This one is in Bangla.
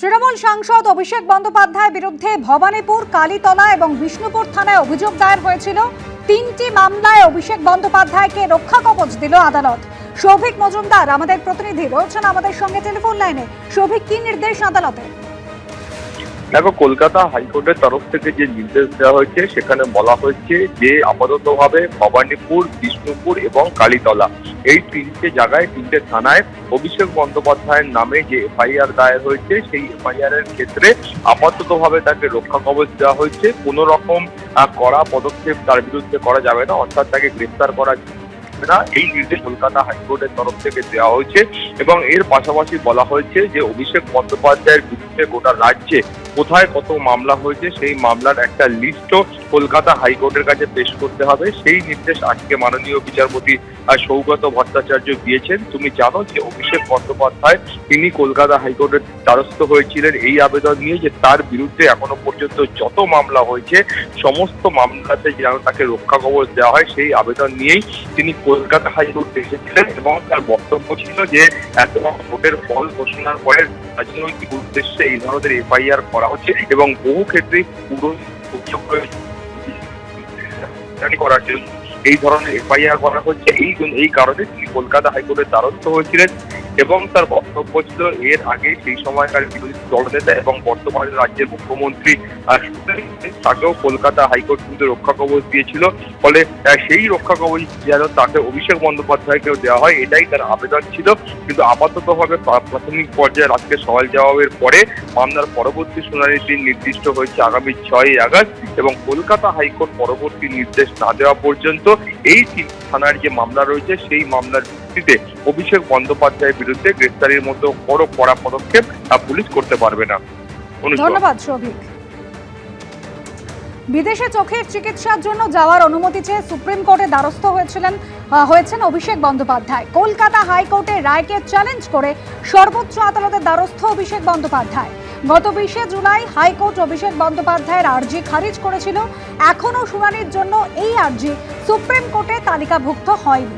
তৃণমূল সাংসদ অভিষেক বন্দ্যোপাধ্যায়ের বিরুদ্ধে ভবানীপুর, কালীতলা এবং বিষ্ণুপুর থানায় অভিযোগ দায়ের হয়েছিল। ৩টি মামলায় অভিষেক বন্দ্যোপাধ্যায়কে রক্ষা কবচ দিল আদালত। সৌভিক মজুমদার আমাদের প্রতিনিধি রয়েছেন আমাদের সঙ্গে টেলিফোন লাইনে। সৌভিক, কি নির্দেশ আদালতে? দেখো, কলকাতা হাইকোর্টের তরফ থেকে যে নির্দেশ দেওয়া হয়েছে সেখানে বলা হয়েছে যে আপাততভাবে ভবানীপুর, বিষ্ণুপুর এবং কালীতলা এই তিনটে জায়গায়, তিনটে থানায় অভিষেক বন্দ্যোপাধ্যায়ের নামে যে এফআইআর দায়ের হয়েছে সেই এফআইআর এর ক্ষেত্রে আপাততভাবে তাকে রক্ষা কবচ দেওয়া হয়েছে। কোনো রকম কড়া পদক্ষেপ তার বিরুদ্ধে করা যাবে না, অর্থাৎ তাকে গ্রেফতার করা না, এই নির্দেশ কলকাতা হাইকোর্টের তরফ থেকে দেওয়া হয়েছে। এবং এর পাশাপাশি বলা হয়েছে যে অভিষেক বন্দ্যোপাধ্যায়ের বিরুদ্ধে গোটা রাজ্যে কোথায় কত মামলা হয়েছে সেই মামলার একটা লিস্টও কলকাতা হাইকোর্টের কাছে পেশ করতে হবে। সেই নির্দেশ আজকে মাননীয় বিচারপতি সৌগত ভট্টাচার্য দিয়েছেন। তুমি জানো যে অভিষেক বন্দ্যোপাধ্যায় তিনি কলকাতা হাইকোর্টের দ্বারস্থ হয়েছিলেন এই আবেদন নিয়ে যে তার বিরুদ্ধে এখনো পর্যন্ত যত মামলা হয়েছে সমস্ত মামলাতে যেন তাকে রক্ষা কবচ দেওয়া হয়, সেই আবেদন নিয়েই তিনি কলকাতা হাইকোর্টে এসেছিলেন। এবং তার বক্তব্য ছিল যে এত ভোটের ফল ঘোষণার পরে রাজনৈতিক উদ্দেশ্যে এই ধরনের এফআইআর করা হচ্ছে এবং বহু ক্ষেত্রে পুরো করার জন্য এই ধরনের এফআইআর করা হচ্ছে। এই কারণে তিনি কলকাতা হাইকোর্টের দ্বারস্থ হয়েছিলেন। এবং তার বক্তব্য ছিল এর আগে সেই সময়কার বিরোধী দলনেতা এবং বর্তমানে রাজ্যের মুখ্যমন্ত্রী তাকেও কলকাতা হাইকোর্ট কিন্তু রক্ষা কবচ দিয়েছিল। ফলে সেই রক্ষা কবচ যেন তাকে অভিষেক বন্দ্যোপাধ্যায়কেও দেওয়া হয়, এটাই তার আবেদন ছিল। কিন্তু আপাততভাবে প্রাথমিক পর্যায়ে আজকে সওয়াল জবাবের পরে মামলার পরবর্তী শুনানির দিন নির্দিষ্ট হয়েছে আগামী 6ই আগস্ট। এবং কলকাতা হাইকোর্ট পরবর্তী নির্দেশ না দেওয়া পর্যন্ত এই থানার যে মামলা রয়েছে সেই মামলার ভিত্তিতে অভিষেক বন্দ্যোপাধ্যায়ের বিরুদ্ধে গ্রেফতারির মতো বড় কড়া পদক্ষেপ পুলিশ করতে পারবে না। ধন্যবাদ সৌভিক। বিদেশে চোখের চিকিৎসার জন্য যাওয়ার অনুমতি চেয়ে সুপ্রিম কোর্টে দ্বারস্থ হয়েছেন অভিষেক বন্দ্যোপাধ্যায়। কলকাতা হাইকোর্টের রায়কে চ্যালেঞ্জ করে সর্বোচ্চ আদালতের দ্বারস্থ অভিষেক বন্দ্যোপাধ্যায়। গত 20শে জুলাই হাইকোর্ট অভিষেক বন্দ্যোপাধ্যায়ের আর্জি খারিজ করেছিল। এখনো শুনানির জন্য এই আর্জি সুপ্রিম কোর্টে তালিকাভুক্ত হয়নি।